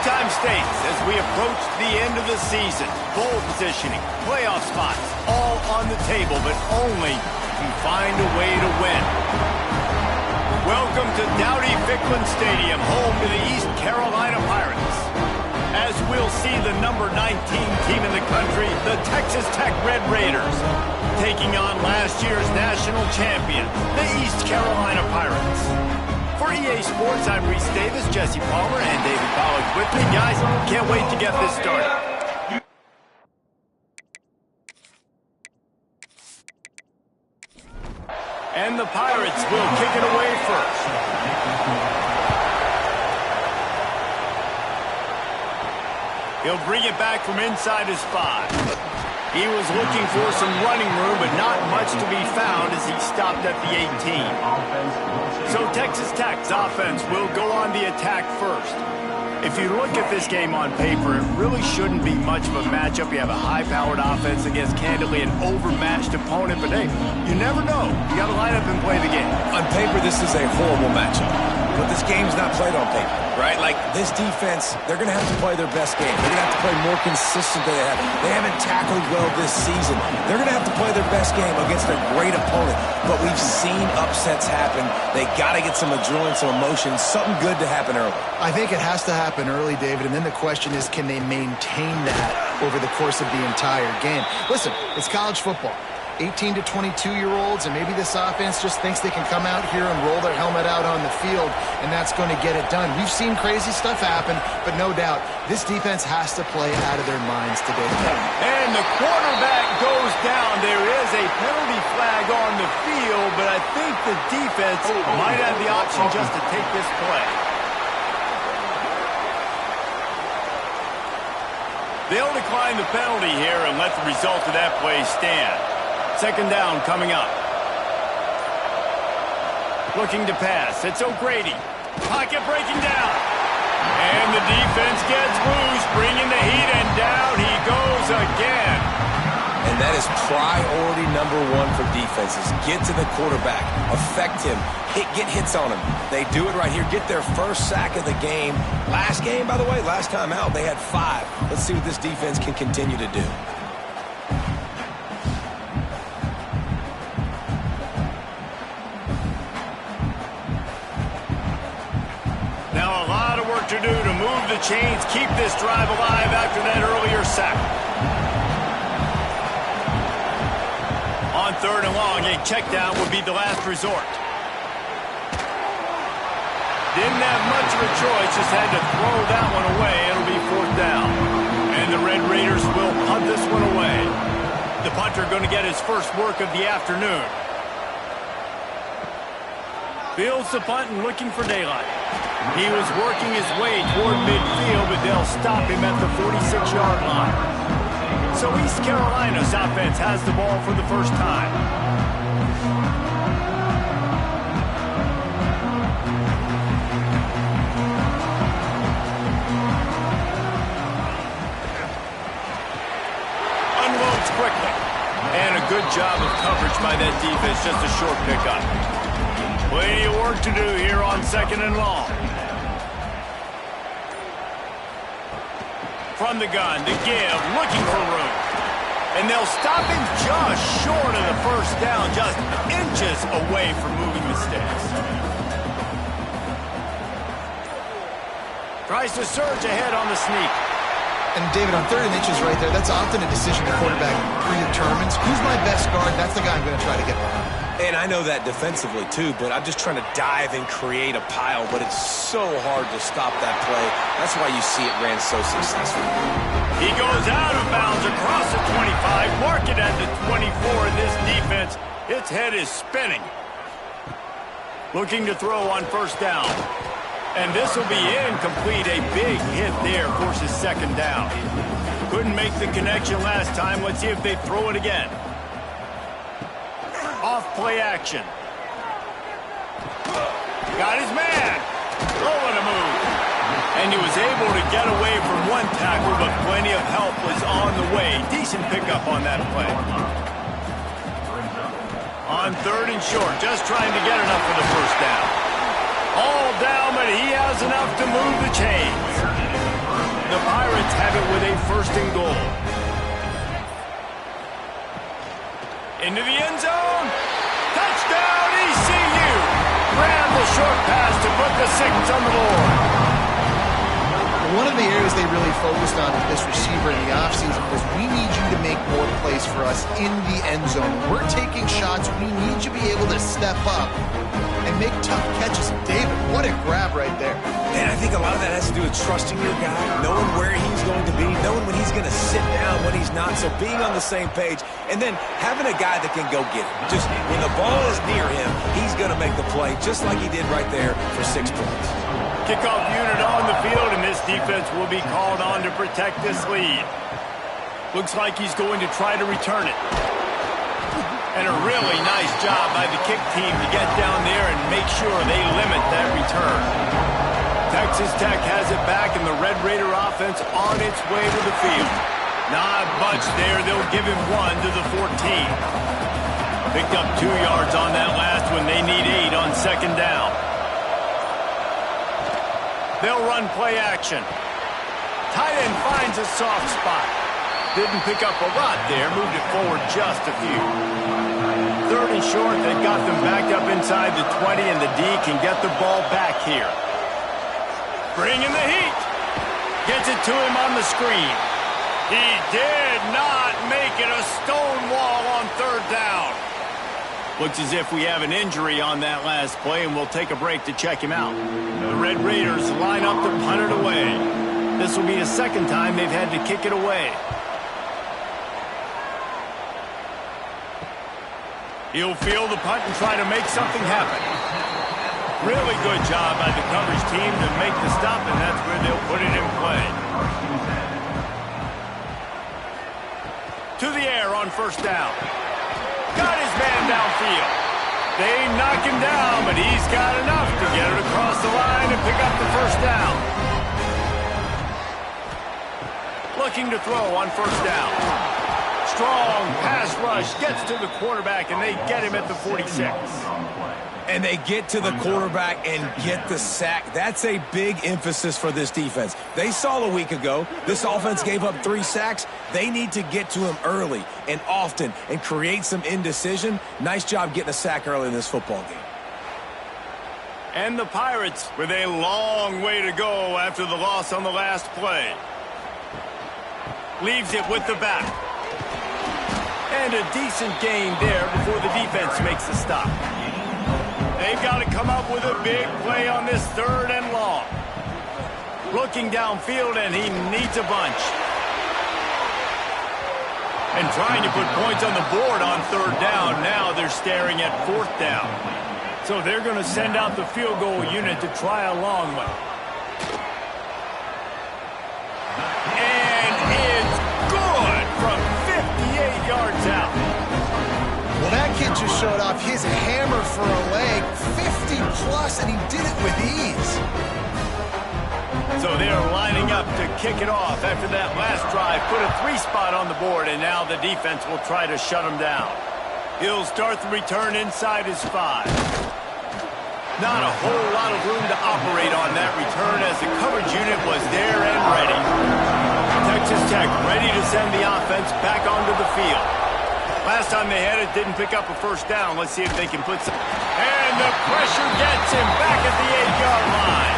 time states as we approach the end of the season. Bowl positioning, playoff spots, all on the table, but only if you find a way to win. Welcome to Dowdy-Ficklen Stadium, home to the East Carolina Pirates. As we'll see the number 19 team in the country, the Texas Tech Red Raiders, taking on last year's national champion, the East Carolina Pirates. For EA Sports, I'm Reese Davis, Jesse Palmer, and David Pollack with me. Guys, can't wait to get this started. And the Pirates will kick it away first. He'll bring it back from inside his 5. He was looking for some running room, but not much to be found as he stopped at the 18. So Texas Tech's offense will go on the attack first. If you look at this game on paper, it really shouldn't be much of a matchup. You have a high-powered offense against, candidly, an overmatched opponent. But, hey, you never know. You got to line up and play the game. On paper, this is a horrible matchup. But this game's not played on paper, right? Like, this defense, they're going to have to play their best game. They're going to have to play more consistent than they have. They haven't tackled well this season. They're going to have to play their best game against a great opponent. But we've seen upsets happen. They got to get some adrenaline, some emotion, something good to happen early. I think it has to happen early, David, and then the question is, can they maintain that over the course of the entire game? Listen, it's college football. 18 to 22-year-olds, and maybe this offense just thinks they can come out here and roll their helmet out on the field, and that's going to get it done. We've seen crazy stuff happen, but no doubt, this defense has to play out of their minds today. And the quarterback goes down. There is a penalty flag on the field, but I think the defense might have the option just to take this play. They'll decline the penalty here and let the result of that play stand. Second down coming up. Looking to pass. It's O'Grady. Pocket breaking down. And the defense gets loose, bringing the heat, and down he goes again. And that is priority number 1 for defenses. Get to the quarterback. Affect him. Get hits on him. They do it right here. Get their first sack of the game. Last game, by the way, last time out, they had 5. Let's see what this defense can continue to do. To do to move the chains, keep this drive alive after that earlier sack. On 3rd and long, a check down would be the last resort. Didn't have much of a choice, just had to throw that one away. It'll be 4th down. And the Red Raiders will punt this one away. The punter going to get his first work of the afternoon. Fields the punt and looking for daylight. He was working his way toward midfield, but they'll stop him at the 46-yard line. So East Carolina's offense has the ball for the first time. Unloads quickly. And a good job of coverage by that defense, just a short pickup. Plenty of work to do here on 2nd and long. From the gun, to give, looking for room. And they'll stop him just short of the first down, just inches away from moving the sticks. Tries to surge ahead on the sneak. And David, on 3rd and inches right there, that's often a decision the quarterback predetermines. Who's my best guard? That's the guy I'm going to try to get behind. And I know that defensively, too, but I'm just trying to dive and create a pile, but it's so hard to stop that play. That's why you see it ran so successfully. He goes out of bounds across the 25, mark it at the 24, and this defense, its head is spinning. Looking to throw on 1st down. And this will be incomplete. A big hit there forces 2nd down. Couldn't make the connection last time. Let's see if they throw it again. Off play action. Got his man. Throwing a move. And he was able to get away from one tackle, but plenty of help was on the way. Decent pickup on that play. On 3rd and short, just trying to get enough for the 1st down. All down, but he has enough to move the chains. The Pirates have it with a 1st and goal. Into the end zone. Touchdown, ECU. Grab the short pass to put the 6 on the board. One of the areas they really focused on with this receiver in the offseason was we need you to make more plays for us in the end zone. We're taking shots. We need you to be able to step up and make tough catches. David, what a grab right there. And I think a lot of that has to do with trusting your guy, knowing where he's going to be, knowing when he's going to sit down, when he's not. So being on the same page, and then having a guy that can go get it. Just when the ball is near him, he's going to make the play, just like he did right there for 6 points. Kickoff unit on the field, and this defense will be called on to protect this lead. Looks like he's going to try to return it. And a really nice job by the kick team to get down there and make sure they limit that return. Texas Tech has it back, and the Red Raider offense on its way to the field. Not much there. They'll give him 1 to the 14. Picked up 2 yards on that last one. They need 8 on 2nd down. They'll run play action. Tight end finds a soft spot. Didn't pick up a lot there. Moved it forward just a few. 3rd and short. They've got them backed up inside the 20, and the D can get the ball back here. Bringing the heat. Gets it to him on the screen. He did not make it a stone wall on 3rd down. Looks as if we have an injury on that last play, and we'll take a break to check him out. The Red Raiders line up to punt it away. This will be the 2nd time they've had to kick it away. He'll field the punt and try to make something happen. Really good job by the coverage team to make the stop, and that's where they'll put it in play. To the air on 1st down. Got his man downfield. They knock him down, but he's got enough to get it across the line and pick up the 1st down. Looking to throw on 1st down. Strong pass rush, gets to the quarterback, and they get him at the 46. And they get to the quarterback and get the sack. That's a big emphasis for this defense. They saw a week ago, this offense gave up 3 sacks. They need to get to him early and often and create some indecision. Nice job getting a sack early in this football game. And the Pirates with a long way to go after the loss on the last play. Leaves it with the back. And a decent gain there before the defense makes the stop. They've got to come up with a big play on this 3rd and long. Looking downfield, and he needs a bunch. And trying to put points on the board on 3rd down. Now they're staring at 4th down. So they're going to send out the field goal unit to try a long one. And it's good from 58 yards out. Well, that kid just showed off his hammer for a leg, 50-plus, and he did it with ease. So they're lining up to kick it off after that last drive. Put a 3 spot on the board, and now the defense will try to shut him down. He'll start the return inside his 5. Not a whole lot of room to operate on that return as the coverage unit was there and ready. Texas Tech ready to send the offense back onto the field. Last time they had it, didn't pick up a 1st down. Let's see if they can put some... And the pressure gets him back at the 8-yard line.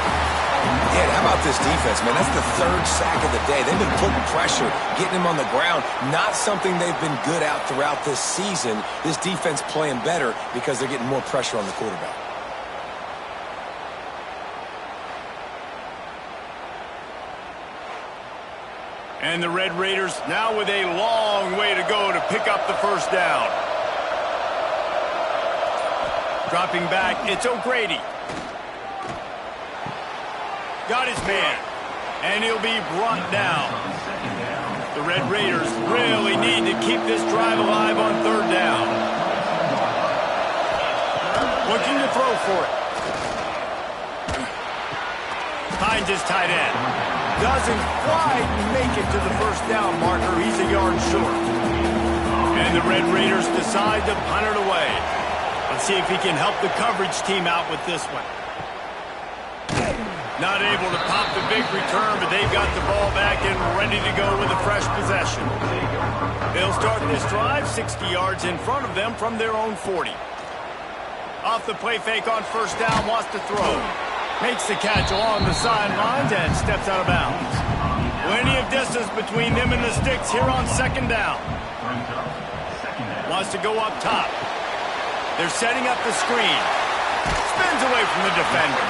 Yeah, how about this defense, man? That's the 3rd sack of the day. They've been putting pressure, getting him on the ground. Not something they've been good at throughout this season. This defense playing better because they're getting more pressure on the quarterback. And the Red Raiders now with a long way to go to pick up the 1st down. Dropping back, it's O'Grady. Got his man, and he'll be brought down. The Red Raiders really need to keep this drive alive on 3rd down. Looking to throw for it. Finds his tight end. Doesn't quite make it to the 1st down marker. He's a yard short. And the Red Raiders decide to punt it away. Let's see if he can help the coverage team out with this one. Not able to pop the big return, but they've got the ball back and ready to go with a fresh possession. They'll start this drive 60 yards in front of them from their own 40. Off the play fake on first down, wants to throw. Makes the catch along the sidelines and steps out of bounds. Plenty of distance between them and the sticks here on second down. Wants to go up top. They're setting up the screen. Spins away from the defender.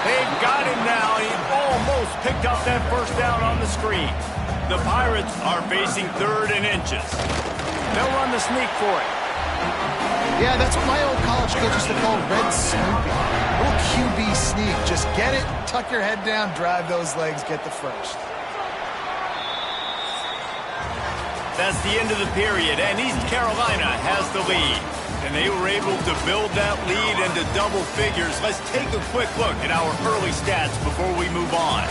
They've got him now. He almost picked up that first down on the screen. The Pirates are facing 3rd and inches. They'll run the sneak for it. Yeah, that's what my old college coach used to call red snooping. Little QB sneak. Just get it, tuck your head down, drive those legs, get the first. That's the end of the period, and East Carolina has the lead. And they were able to build that lead into double figures. Let's take a quick look at our early stats before we move on.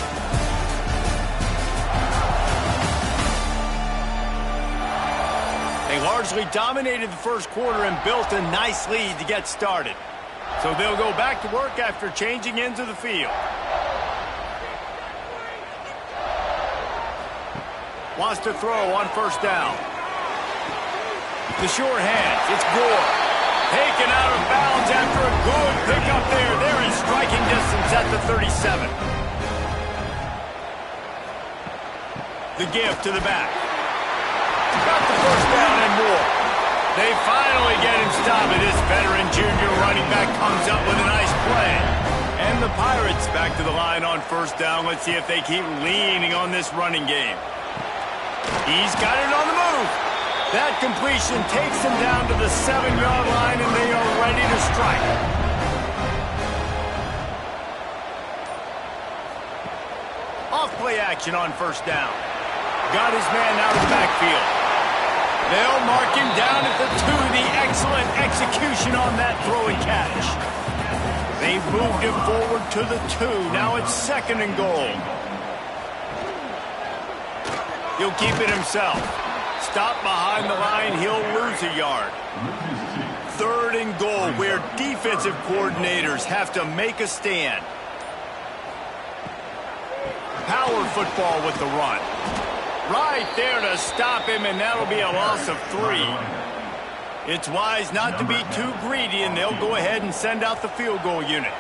They largely dominated the first quarter and built a nice lead to get started. So they'll go back to work after changing into the field. Wants to throw on first down. The sure hands. It's Gore. Taken out of bounds after a good pickup there. They're in striking distance at the 37. The give to the back. Got the first down and more. They finally get him stopped. This veteran junior running back comes up with a nice play. And the Pirates back to the line on first down. Let's see if they keep leaning on this running game. He's got it on the move. That completion takes him down to the 7-yard line, and they are ready to strike. Off-play action on first down. Got his man out of the backfield. They'll mark him down at the 2. The excellent execution on that throw and catch. They've moved him forward to the 2. Now it's 2nd and goal. He'll keep it himself. Stop behind the line, he'll lose a yard. 3rd and goal, where defensive coordinators have to make a stand. Power football with the run. Right there to stop him, and that'll be a loss of 3. It's wise not to be too greedy, and they'll go ahead and send out the field goal unit.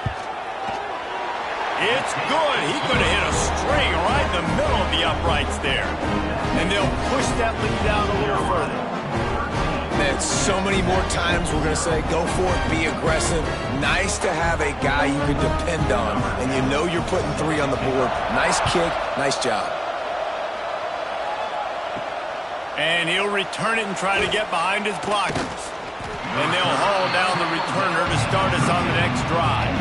It's good. He could have hit a string right in the middle of the uprights there. And they'll push that lead down a little further. Man, so many more times we're going to say, go for it, be aggressive. Nice to have a guy you can depend on, and you know you're putting 3 on the board. Nice kick, nice job. And he'll return it and try to get behind his blockers. And they'll haul down the returner to start us on the next drive.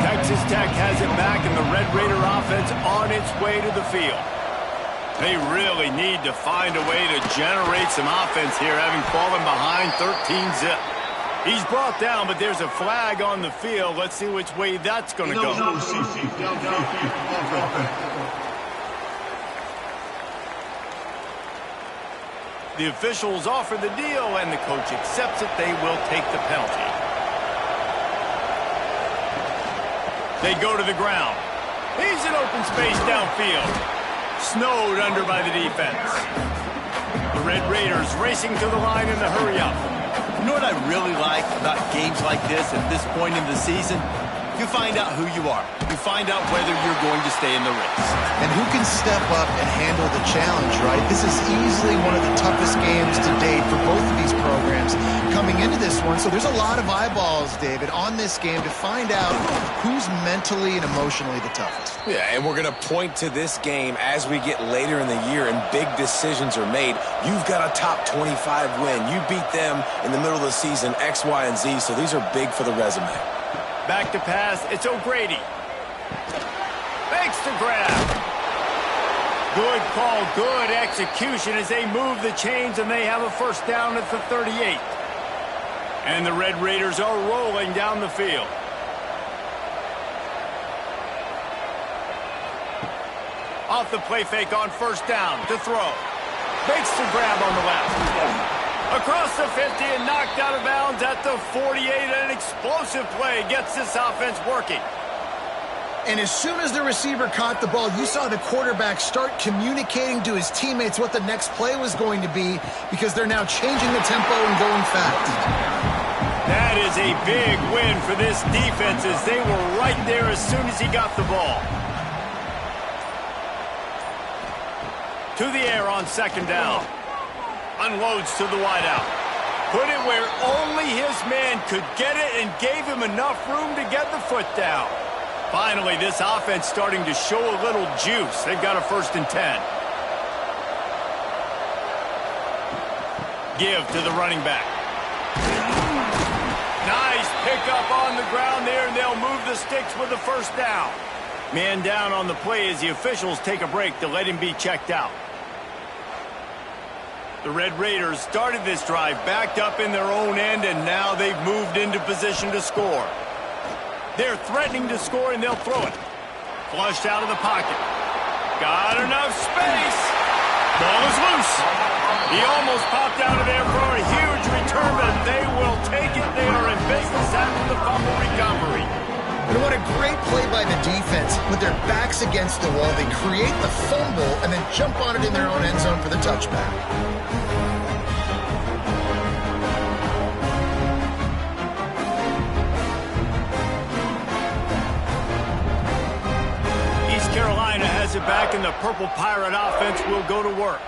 Texas Tech has it back, and the Red Raider offense on its way to the field. They really need to find a way to generate some offense here, having fallen behind 13-zip. He's brought down, but there's a flag on the field. Let's see which way that's going to go. The officials offer the deal, and the coach accepts it. They will take the penalty. They go to the ground. He's in open space downfield. Snowed under by the defense. The Red Raiders racing to the line in the hurry-up. You know what I really like about games like this at this point in the season? You find out who you are. You find out whether you're going to stay in the race. And who can step up and handle the challenge, right? This is easily one of the toughest games to date for both of these programs coming into this one. So there's a lot of eyeballs, David, on this game to find out who's mentally and emotionally the toughest. Yeah, and we're going to point to this game as we get later in the year and big decisions are made. You've got a top 25 win. You beat them in the middle of the season, X, Y, and Z, so these are big for the resume. Back to pass, it's O'Grady. Makes the grab. Good call, good execution as they move the chains, and they have a first down at the 38. And the Red Raiders are rolling down the field. Off the play fake on first down to throw. Makes the grab on the left. Across the 50 and knocked out of bounds at the 48. An explosive play gets this offense working. And as soon as the receiver caught the ball, you saw the quarterback start communicating to his teammates what the next play was going to be because they're now changing the tempo and going fast. That is a big win for this defense as they were right there as soon as he got the ball. To the air on second down. Unloads to the wideout. Put it where only his man could get it and gave him enough room to get the foot down. Finally, this offense starting to show a little juice. They've got a 1st and 10. Give to the running back. Nice pickup on the ground there, and they'll move the sticks with the 1st down. Man down on the play as the officials take a break to let him be checked out. The Red Raiders started this drive backed up in their own end, and now they've moved into position to score. They're threatening to score, and they'll throw it. Flushed out of the pocket. Got enough space. Ball is loose. He almost popped out of there for a huge return, but they will take it. They are in business after the fumble recovery. And what a great play by the defense. With their backs against the wall, they create the fumble and then jump on it in their own end zone for the touchback. Carolina has it back, and the Purple Pirate offense will go to work.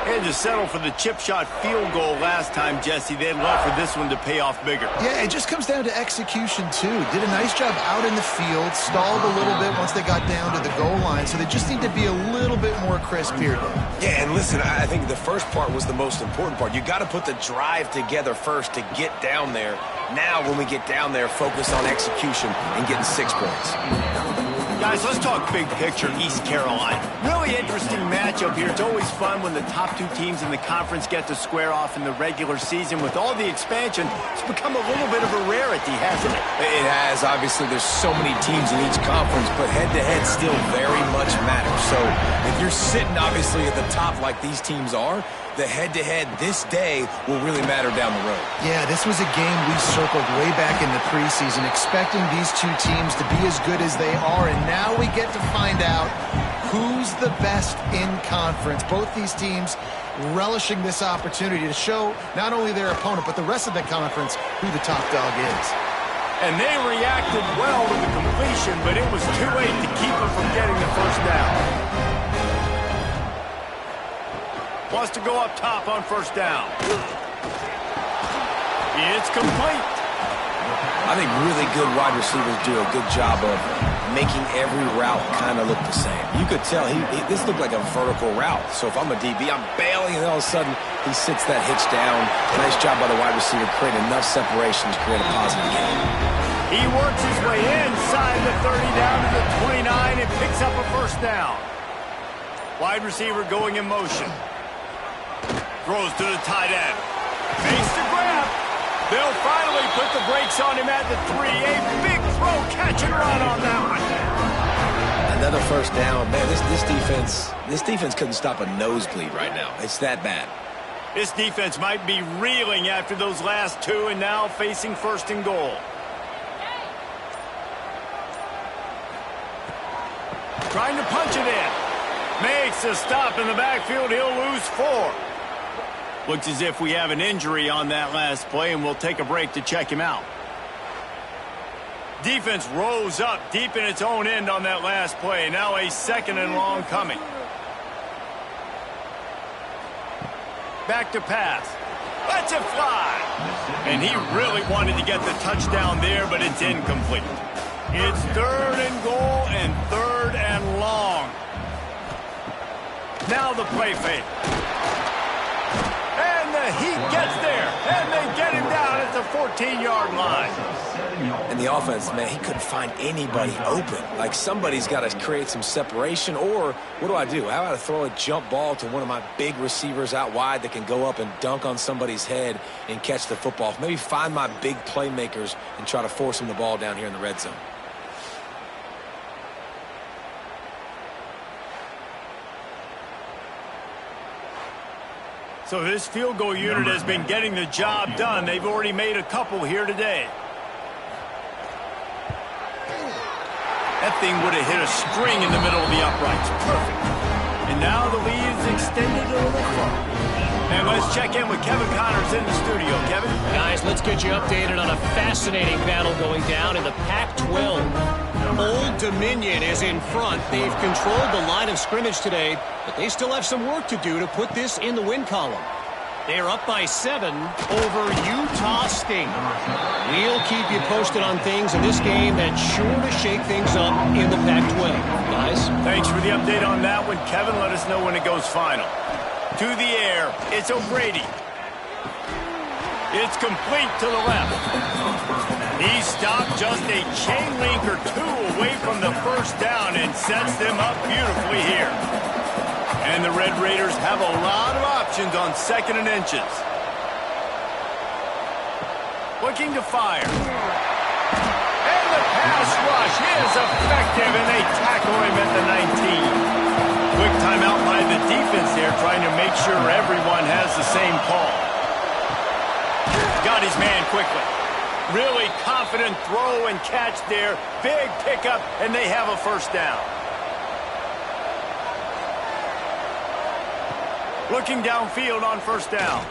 Had to settle for the chip shot field goal last time, Jesse. They'd love for this one to pay off bigger. Yeah, it just comes down to execution, too. Did a nice job out in the field, stalled a little bit once they got down to the goal line, so they just need to be a little bit more crisp here. Yeah, and listen, I think the first part was the most important part. You got to put the drive together first to get down there. Now, when we get down there, focus on execution and getting 6 points. Guys, let's talk big picture East Carolina. Really interesting matchup here. It's always fun when the top 2 teams in the conference get to square off in the regular season. With all the expansion, it's become a little bit of a rarity, hasn't it? It has. Obviously, there's so many teams in each conference, but head-to-head still very much matters. So if you're sitting, obviously, at the top like these teams are, the head-to-head this day will really matter down the road. Yeah, this was a game we circled way back in the preseason, expecting these 2 teams to be as good as they are, and now we get to find out who's the best in conference. Both these teams relishing this opportunity to show not only their opponent, but the rest of the conference who the top dog is. And they reacted well to the completion, but it was too late to keep them from getting the 1st down. Wants to go up top on 1st down. It's complete. I think really good wide receivers do a good job of making every route kind of look the same. You could tell this looked like a vertical route. So if I'm a DB, I'm bailing, and all of a sudden he sits that hitch down. Nice job by the wide receiver, creating enough separation to create a positive game. He works his way inside the 30 down to the 29 and picks up a 1st down. Wide receiver going in motion. Throws to the tight end. Makes the grab. They'll finally put the brakes on him at the 3. A big throw, catch and run on that one. Another 1st down. Man, this defense couldn't stop a nosebleed right now. It's that bad. This defense might be reeling after those last 2 and now facing 1st and goal. Trying to punch it in. Makes a stop in the backfield. He'll lose 4. Looks as if we have an injury on that last play, and we'll take a break to check him out. Defense rose up deep in its own end on that last play. Now a 2nd and long coming. Back to pass. Lets it fly. And he really wanted to get the touchdown there, but it's incomplete. It's 3rd and goal and 3rd and long. Now the play fake. He gets there, and they get him down at the 14-yard line. And the offense, man, he couldn't find anybody open. Like, somebody's got to create some separation, or what do? How about I throw a jump ball to one of my big receivers out wide that can go up and dunk on somebody's head and catch the football? Maybe find my big playmakers and try to force them the ball down here in the red zone. So this field goal unit has been getting the job done. They've already made a couple here today. That thing would have hit a string in the middle of the uprights. Perfect. And now the lead is extended a little further. And let's check in with Kevin Connors in the studio. Kevin? Guys, let's get you updated on a fascinating battle going down in the Pac-12. Old Dominion is in front. They've controlled the line of scrimmage today, but they still have some work to do to put this in the win column. They are up by 7 over Utah State. We'll keep you posted on things in this game that's sure to shake things up in the Pac-12. Guys? Thanks for the update on that one, Kevin. Let us know when it goes final. To the air, it's O'Brady. It's complete to the left. He stopped just a chain link or 2 away from the first down and sets them up beautifully here. And the Red Raiders have a lot of options on 2nd and inches. Looking to fire. And the pass rush is effective, and they tackle him at the 19. Quick timeout by the defense there, trying to make sure everyone has the same call. Got his man quickly. Really confident throw and catch there. Big pickup, and they have a first down. Looking downfield on first down.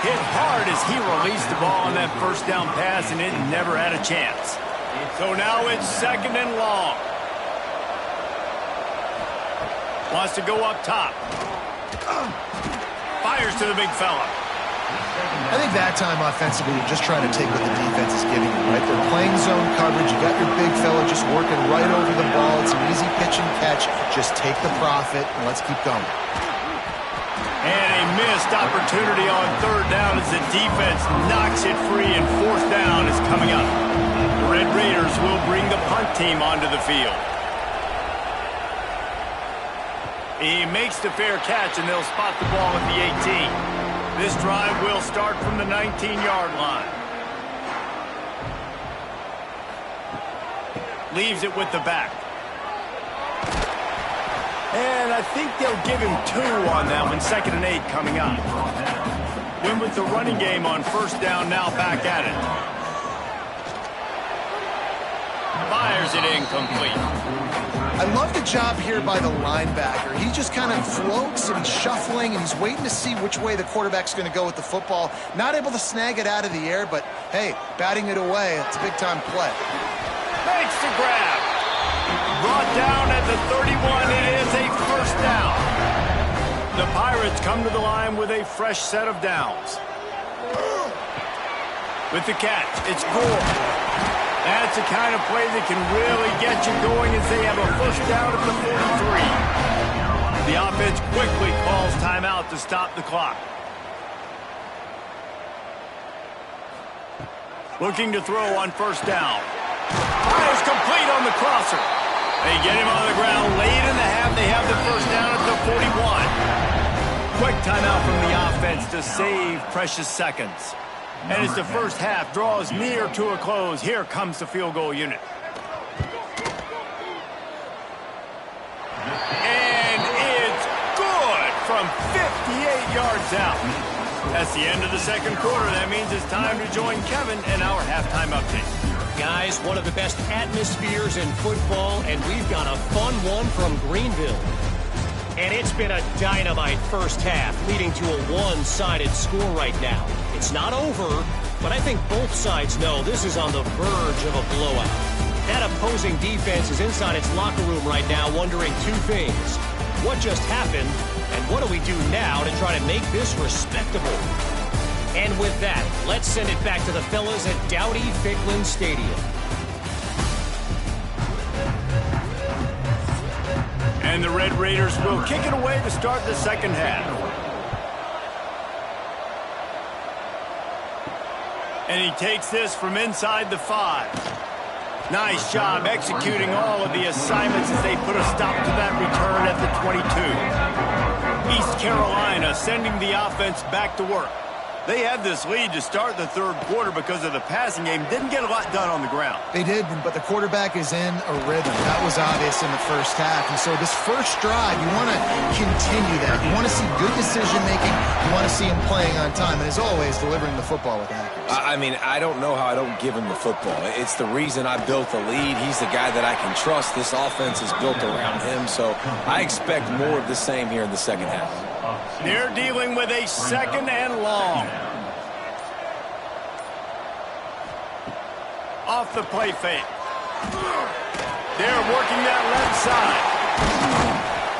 Hit hard as he released the ball on that first down pass, and it never had a chance. So now it's 2nd and long. Wants to go up top. Fires to the big fella. I think that time offensively, you're just trying to take what the defense is giving you, right? They're playing zone coverage. You got your big fella just working right over the ball. It's an easy pitch and catch. Just take the profit, and let's keep going. And a missed opportunity on 3rd down as the defense knocks it free, and 4th down is coming up. The Red Raiders will bring the punt team onto the field. He makes the fair catch, and they'll spot the ball at the 18. This drive will start from the 19-yard line. Leaves it with the back. And I think they'll give him 2 on that one. 2nd and 8 coming up. Win with the running game on first down, now back at it. Fires it incomplete. I love the job here by the linebacker. He just kind of floats and he's shuffling and he's waiting to see which way the quarterback's going to go with the football. Not able to snag it out of the air, but hey, batting it away, it's a big-time play. Makes the grab. Brought down at the 31. It is a first down. The Pirates come to the line with a fresh set of downs. With the catch, it's Gore. That's the kind of play that can really get you going as they have a first down at the 43. The offense quickly calls timeout to stop the clock. Looking to throw on first down. Fires complete on the crosser. They get him on the ground late in the half. They have the first down at the 41. Quick timeout from the offense to save precious seconds. And as the first half draws near to a close, here comes the field goal unit. And it's good from 58 yards out. That's the end of the second quarter. That means it's time to join Kevin in our halftime update. Guys, one of the best atmospheres in football, and we've got a fun one from Greenville. And it's been a dynamite first half, leading to a one-sided score right now. It's not over, but I think both sides know this is on the verge of a blowout. That opposing defense is inside its locker room right now wondering 2 things. What just happened, and what do we do now to try to make this respectable? And with that, let's send it back to the fellas at Dowdy-Ficklin Stadium. And the Red Raiders will kick it away to start the second half. And he takes this from inside the 5. Nice job executing all of the assignments as they put a stop to that return at the 22. East Carolina sending the offense back to work. They had this lead to start the third quarter because of the passing game. Didn't get a lot done on the ground. They did, but the quarterback is in a rhythm. That was obvious in the first half. And so this first drive, you want to continue that. You want to see good decision-making. You want to see him playing on time. And as always, delivering the football with accuracy. I mean, I don't know how I don't give him the football. It's the reason I built the lead. He's the guy that I can trust. This offense is built around him. So I expect more of the same here in the second half. They're dealing with a second and long. Off the play fake. They're working that left side.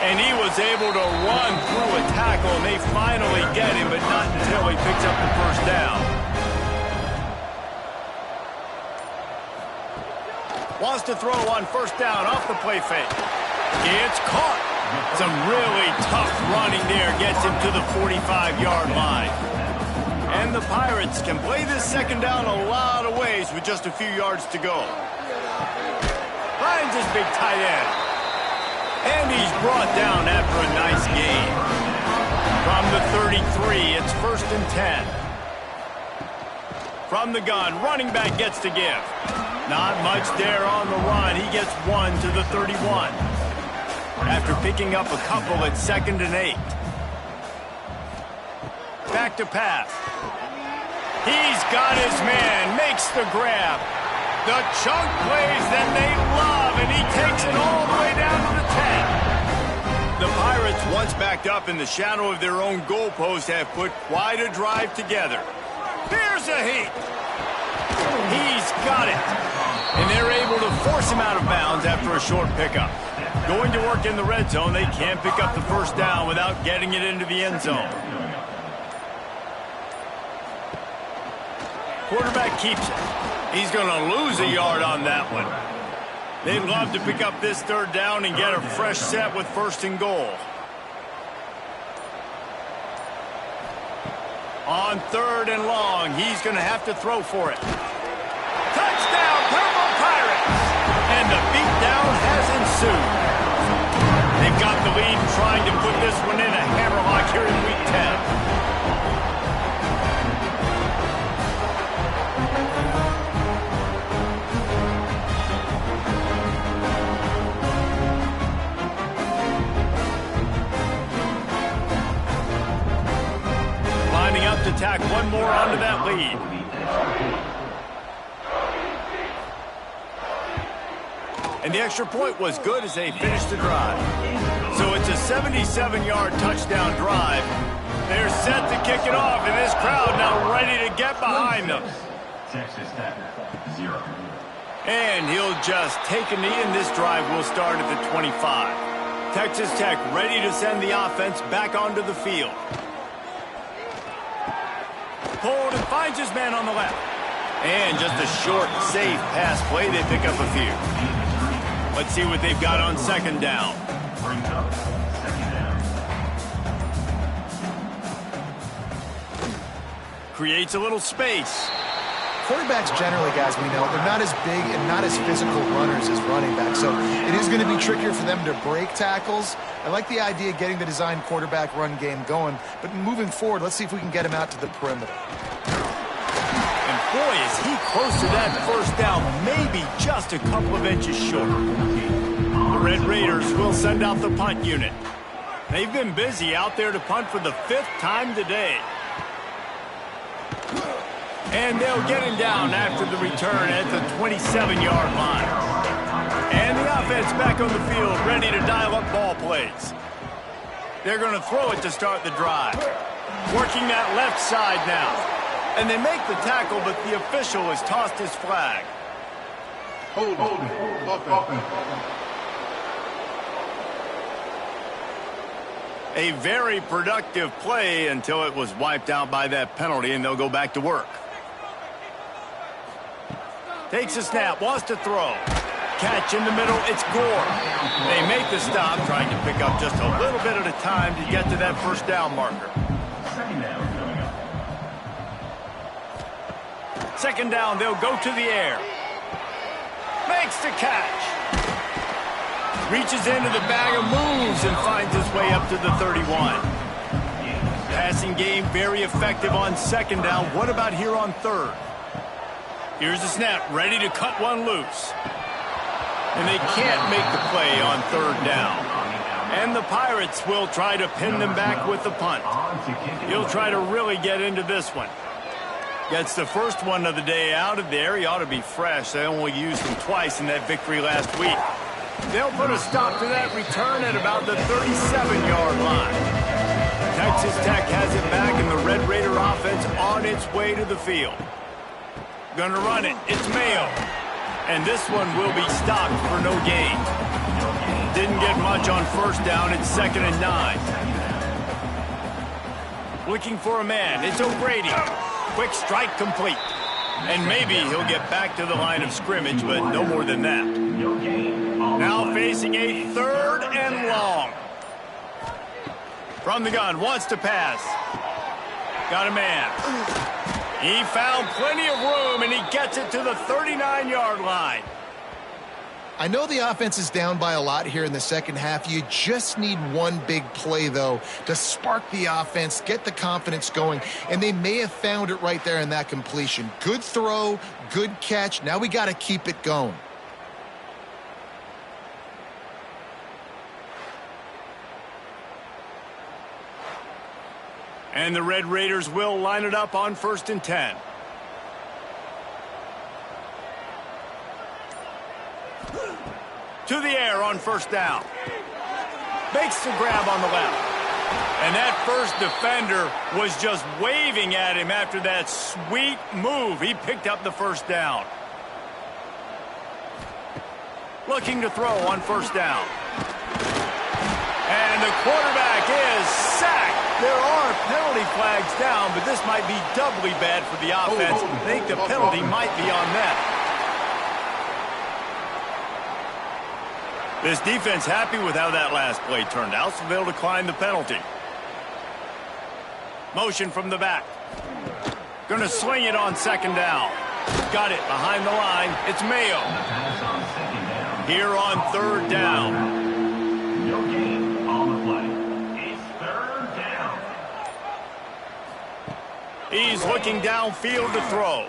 And he was able to run through a tackle, and they finally get him, but not until he picks up the first down. Wants to throw on first down off the play fake. It's caught. Some really tough running there gets him to the 45-yard line. And the Pirates can play this second down a lot of ways with just a few yards to go. Finds his big tight end. And he's brought down after a nice gain. From the 33, it's 1st and 10. From the gun, running back gets to give. Not much there on the run. He gets 1 to the 31. After picking up a couple at 2nd and 8. Back to pass. He's got his man, makes the grab. The chunk plays that they love, and he takes it all the way down to the 10. The Pirates, once backed up in the shadow of their own goalpost, have put quite a drive together. Here's a heat. He's got it. And they're able to force him out of bounds after a short pickup. Going to work in the red zone, they can't pick up the first down without getting it into the end zone. Quarterback keeps it. He's going to lose a yard on that one. They'd love to pick up this third down and get a fresh set with 1st and goal. On 3rd and long, he's going to have to throw for it. Touchdown, Purple Pirates! And the beatdown has ensued. They've got the lead trying to put this one in a hammerlock here in Week 10. Lining up to tack one more onto that lead. And the extra point was good as they finished the drive. So it's a 77-yard touchdown drive. They're set to kick it off, and this crowd now ready to get behind them. And he'll just take a knee, and this drive will start at the 25. Texas Tech ready to send the offense back onto the field. Pulled and finds his man on the left. And just a short, safe pass play. They pick up a few. Let's see what they've got on 2nd down. Creates a little space. Quarterbacks generally, guys, we know, they're not as big and not as physical runners as running backs. So it is going to be trickier for them to break tackles. I like the idea of getting the design quarterback run game going. But moving forward, let's see if we can get him out to the perimeter. Boy, is he close to that first down, maybe just a couple of inches short. The Red Raiders will send out the punt unit. They've been busy out there to punt for the 5th time today. And they'll get him down after the return at the 27-yard line. And the offense back on the field, ready to dial up ball plays. They're going to throw it to start the drive. Working that left side now. And they make the tackle, but the official has tossed his flag. Hold. A very productive play until it was wiped out by that penalty, and they'll go back to work. Takes a snap, wants to throw. Catch in the middle, it's Gore. They make the stop, trying to pick up just a little bit at a time to get to that first down marker. Second down, they'll go to the air. Makes the catch. Reaches into the bag of moves and finds his way up to the 31. Passing game very effective on second down. What about here on third? Here's the snap, ready to cut one loose. And they can't make the play on third down. And the Pirates will try to pin them back with the punt. He'll try to really get into this one. Gets the first one of the day out of there. He ought to be fresh. They only used him twice in that victory last week. They'll put a stop to that return at about the 37-yard line. Texas Tech has it back, and the Red Raider offense on its way to the field. Gonna run it. It's Mayo. And this one will be stopped for no gain. Didn't get much on first down. It's 2nd and 9. Looking for a man. It's O'Grady. Quick strike complete. And maybe he'll get back to the line of scrimmage, but no more than that. Now facing a 3rd and long. From the gun, wants to pass. Got a man. He found plenty of room, and he gets it to the 39-yard line. I know the offense is down by a lot here in the second half. You just need one big play, though, to spark the offense, get the confidence going, and they may have found it right there in that completion. Good throw, good catch. Now we got to keep it going. And the Red Raiders will line it up on 1st and 10. To the air on first down. Makes the grab on the left. And that first defender was just waving at him after that sweet move. He picked up the first down. Looking to throw on first down. And the quarterback is sacked. There are penalty flags down, but this might be doubly bad for the offense. I think the penalty might be on them. This defense happy with how that last play turned out, so they'll decline the penalty. Motion from the back. Gonna swing it on 2nd down. Got it behind the line. It's Mayo. Here on 3rd down. No gain on the play. It's 3rd down. He's looking downfield to throw.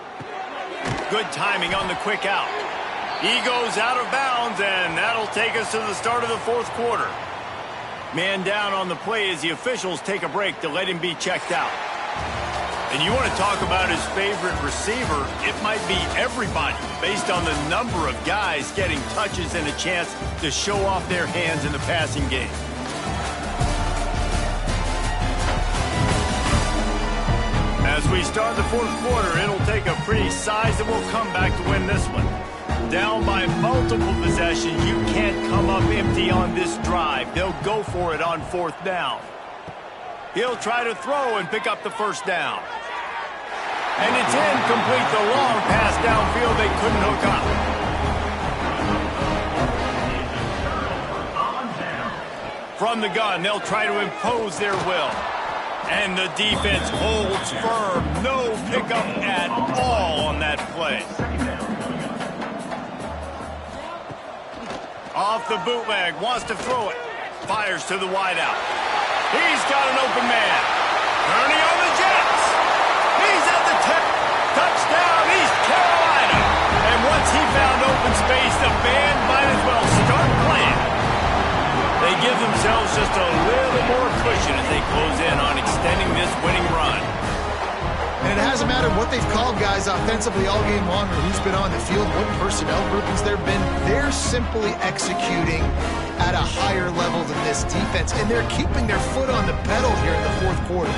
Good timing on the quick out. He goes out of bounds, and that'll take us to the start of the 4th quarter. Man down on the play as the officials take a break to let him be checked out. And you want to talk about his favorite receiver, it might be everybody based on the number of guys getting touches and a chance to show off their hands in the passing game. As we start the 4th quarter, it'll take a pretty sizable comeback to win this one. Down by multiple possessions, you can't come up empty on this drive. They'll go for it on 4th down. He'll try to throw and pick up the first down. And it's incomplete. The long pass downfield they couldn't hook up. From the gun, they'll try to impose their will. And the defense holds firm. No pickup at all on that play. Off the bootleg, wants to throw it. Fires to the wideout. He's got an open man. Ernie on the Jets. He's at the 10. Touchdown, East Carolina. And once he found open space, the band might as well start playing. They give themselves just a little more cushion as they close in on extending this winning run. And it hasn't mattered what they've called guys offensively all game long or who's been on the field, what personnel groupings there have been. They're simply executing at a higher level than this defense, and they're keeping their foot on the pedal here in the 4th quarter.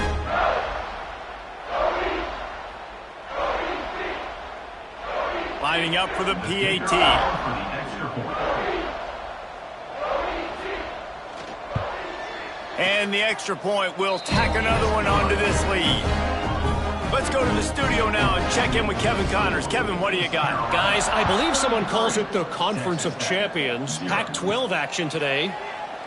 Lining up for the PAT. And the extra point will tack another one onto this lead. Let's go to the studio now and check in with Kevin Connors. Kevin, what do you got? Guys, I believe someone calls it the Conference of Champions. Pac-12 action today.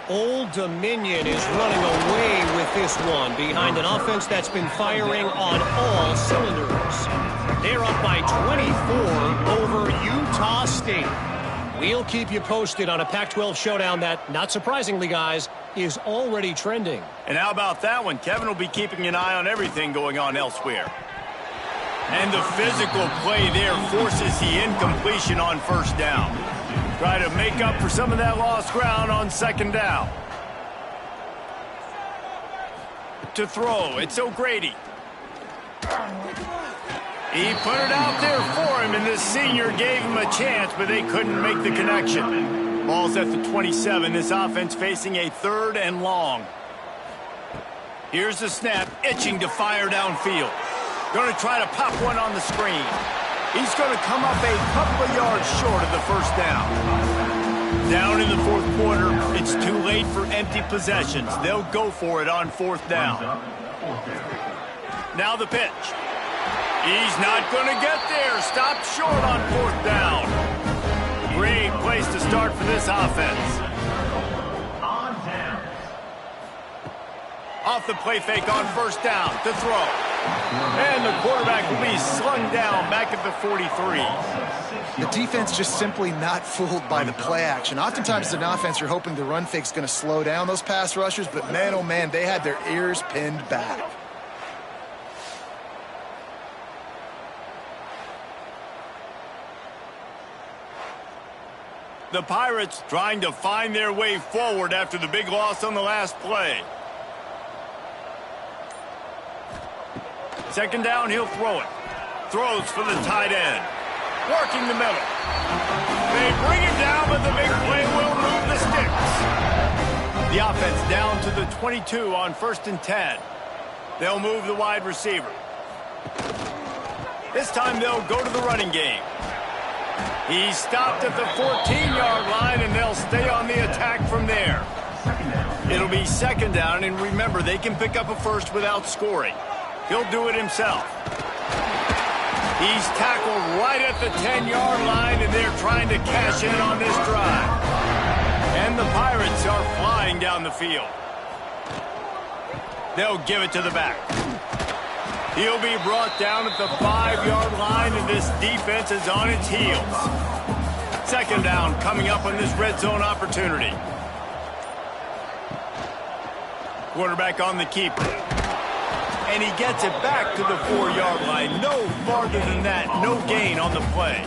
Old Dominion is running away with this one behind an offense that's been firing on all cylinders. They're up by 24 over Utah State. We'll keep you posted on a Pac-12 showdown that, not surprisingly, guys, is already trending. And how about that one? Kevin will be keeping an eye on everything going on elsewhere. And the physical play there forces the incompletion on first down. Try to make up for some of that lost ground on second down. To throw, it's O'Grady. He put it out there for him, and this senior gave him a chance, but they couldn't make the connection. Ball's at the 27. This offense facing a 3rd and long. Here's the snap, itching to fire downfield. Going to try to pop one on the screen. He's going to come up a couple of yards short of the first down. Down in the 4th quarter, it's too late for empty possessions. They'll go for it on 4th down. Now the pitch. He's not going to get there. Stopped short on 4th down. Great place to start for this offense. Off the play fake on first down to throw. And the quarterback will be slung down back at the 43. The defense just simply not fooled by the play action. Oftentimes as an offense, you're hoping the run fake's going to slow down those pass rushers, but man, oh man, they had their ears pinned back. The Pirates trying to find their way forward after the big loss on the last play. Second down, he'll throw it. Throws for the tight end. Working the middle. They bring it down, but the big play will move the sticks. The offense down to the 22 on 1st and 10. They'll move the wide receiver. This time they'll go to the running game. He's stopped at the 14-yard line, and they'll stay on the attack from there. It'll be second down, and remember, they can pick up a first without scoring. He'll do it himself. He's tackled right at the 10-yard line, and they're trying to cash in on this drive. And the Pirates are flying down the field. They'll give it to the back. He'll be brought down at the 5-yard line, and this defense is on its heels. Second down coming up on this red zone opportunity. Quarterback on the keeper. And he gets it back to the 4-yard line. No farther than that. No gain on the play.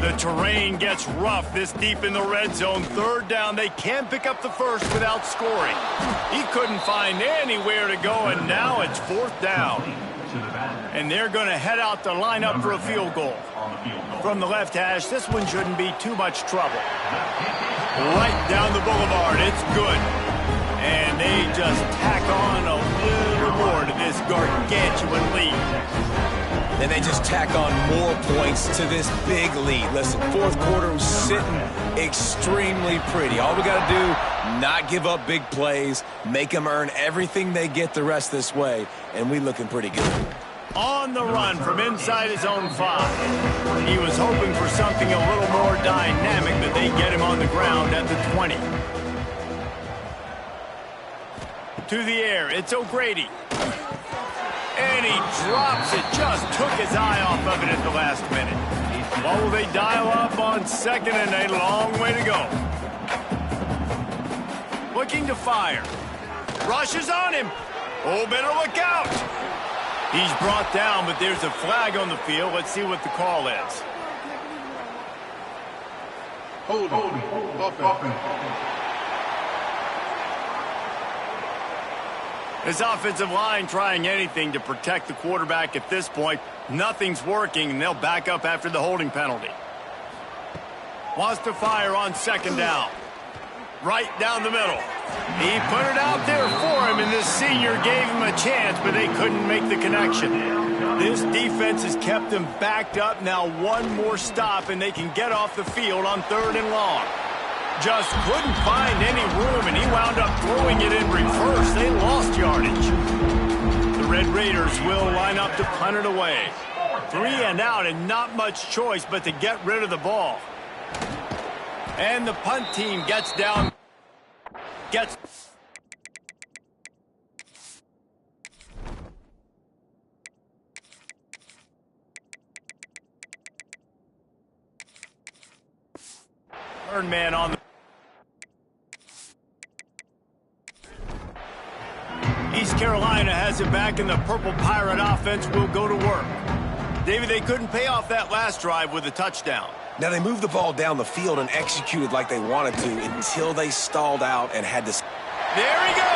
The terrain gets rough this deep in the red zone. Third down. They can pick up the first without scoring. He couldn't find anywhere to go, and now it's 4th down. And they're going to head out to line up for a field goal. From the left hash, this one shouldn't be too much trouble. Right down the boulevard. It's good. And they just tack on a little more to this gargantuan lead. And they just tack on more points to this big lead. Listen, 4th quarter was sitting extremely pretty. All we got to do, not give up big plays, make them earn everything they get the rest this way, and we looking pretty good. On the run from inside his own 5. He was hoping for something a little more dynamic, but they get him on the ground at the 20. To the air, it's O'Grady. And he drops it, just took his eye off of it at the last minute. What will they dial up on second and a long way to go? Looking to fire. Rushes on him. Oh, better look out. He's brought down, but there's a flag on the field. Let's see what the call is. Hold on. Offense. This offensive line trying anything to protect the quarterback at this point. Nothing's working, and they'll back up after the holding penalty. Wants to fire on second down. Right down the middle. He put it out there for him, and this senior gave him a chance, but they couldn't make the connection. This defense has kept them backed up. Now one more stop, and they can get off the field on 3rd and long. Just couldn't find any room, and he wound up throwing it in reverse. They lost yardage. The Red Raiders will line up to punt it away. 3 and out, and not much choice but to get rid of the ball. And the punt team gets down. Third man on the Carolina has it back, and the Purple Pirate offense will go to work. David, they couldn't pay off that last drive with a touchdown. Now, they moved the ball down the field and executed like they wanted to until they stalled out and had to... There he goes!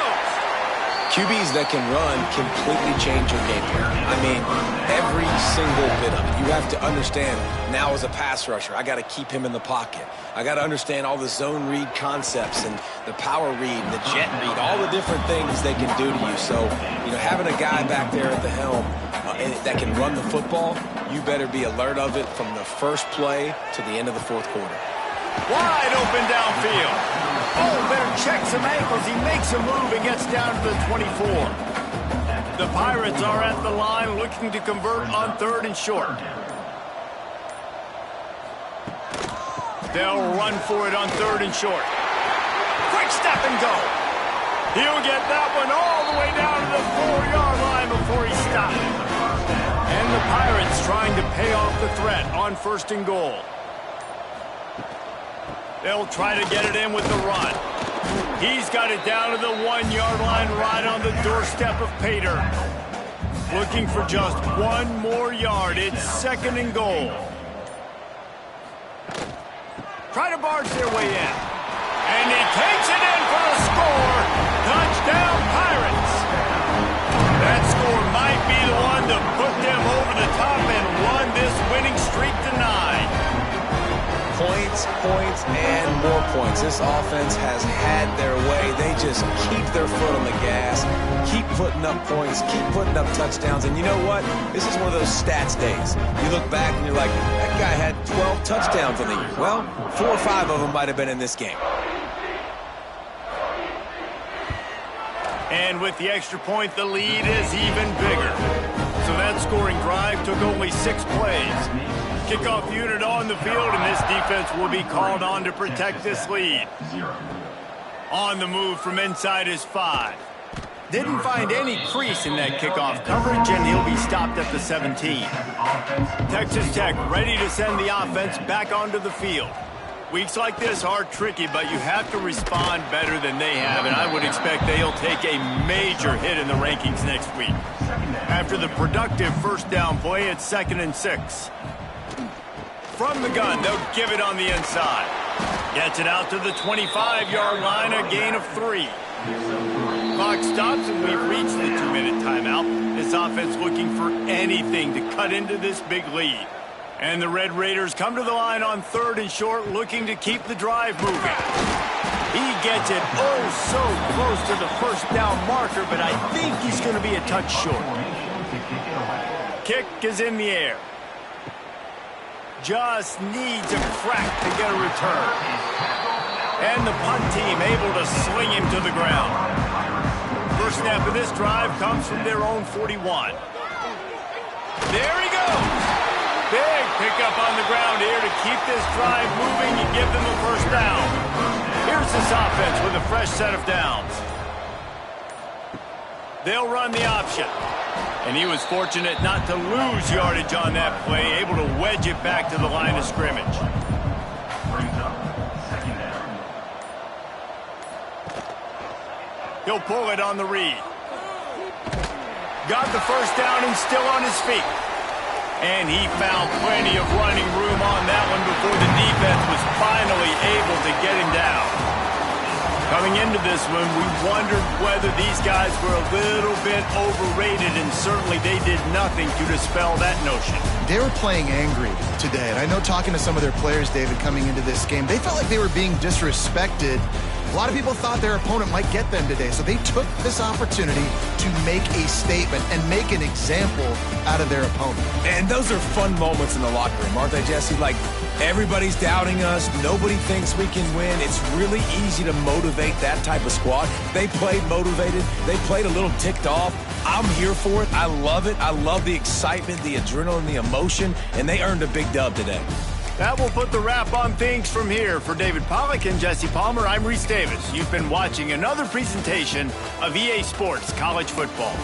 QBs that can run completely change your game plan. I mean, every single bit of it. You have to understand, now as a pass rusher, I got to keep him in the pocket. I got to understand all the zone read concepts and the power read and the jet read, all the different things they can do to you. So, you know, having a guy back there at the helm that can run the football, you better be alert of it from the first play to the end of the fourth quarter. Wide open downfield. Oh, better check some ankles. He makes a move and gets down to the 24. The Pirates are at the line looking to convert on 3rd and short. They'll run for it on 3rd and short. Quick step and go. He'll get that one all the way down to the 4-yard line before he stops. And the Pirates trying to pay off the threat on 1st and goal. They'll try to get it in with the run. He's got it down to the 1-yard line right on the doorstep of Pater. Looking for just 1 more yard. It's 2nd and goal. Try to barge their way in. And he takes it in for the score. Touchdown, Pirates. That score might be the one to put them over the top and run this winning streak to 9. Points, points, and more points. This offense has had their way. They just keep their foot on the gas, keep putting up points, keep putting up touchdowns. And you know what? This is one of those stats days. You look back and you're like, that guy had 12 touchdowns in the year. Well, 4 or 5 of them might have been in this game. And with the extra point, the lead is even bigger. So that scoring drive took only 6 plays. Kickoff unit on the field, and this defense will be called on to protect this lead. On the move from inside is 5. Didn't find any crease in that kickoff coverage, and he'll be stopped at the 17. Texas Tech ready to send the offense back onto the field. Weeks like this are tricky, but you have to respond better than they have, and I would expect they'll take a major hit in the rankings next week. After the productive first down play, it's 2nd and 6. From the gun, they'll give it on the inside. Gets it out to the 25-yard line, a gain of 3. Clock stops, and we've reached the 2-minute timeout. This offense looking for anything to cut into this big lead. And the Red Raiders come to the line on 3rd and short, looking to keep the drive moving. He gets it oh so close to the first down marker, but I think he's going to be a touch short. Kick is in the air. Just needs a crack to get a return. And the punt team able to sling him to the ground. First snap of this drive comes from their own 41. There he goes. Big pickup on the ground here to keep this drive moving and give them a first down. Here's this offense with a fresh set of downs. They'll run the option. And he was fortunate not to lose yardage on that play, able to wedge it back to the line of scrimmage. He'll pull it on the read. Got the first down and still on his feet. And he found plenty of running room on that one before the defense was finally able to get him down. Coming into this one, we wondered whether these guys were a little bit overrated, and certainly they did nothing to dispel that notion. They were playing angry today, and I know talking to some of their players, David, coming into this game, they felt like they were being disrespected. A lot of people thought their opponent might get them today, so they took this opportunity to make a statement and make an example out of their opponent. And those are fun moments in the locker room, aren't they, Jesse? Like, everybody's doubting us. Nobody thinks we can win. It's really easy to motivate that type of squad. They played motivated. They played a little ticked off. I'm here for it. I love it. I love the excitement, the adrenaline, the emotion, and they earned a big dub today. That will put the wrap on things from here. For David Pollack and Jesse Palmer, I'm Reese Davis. You've been watching another presentation of EA Sports College Football.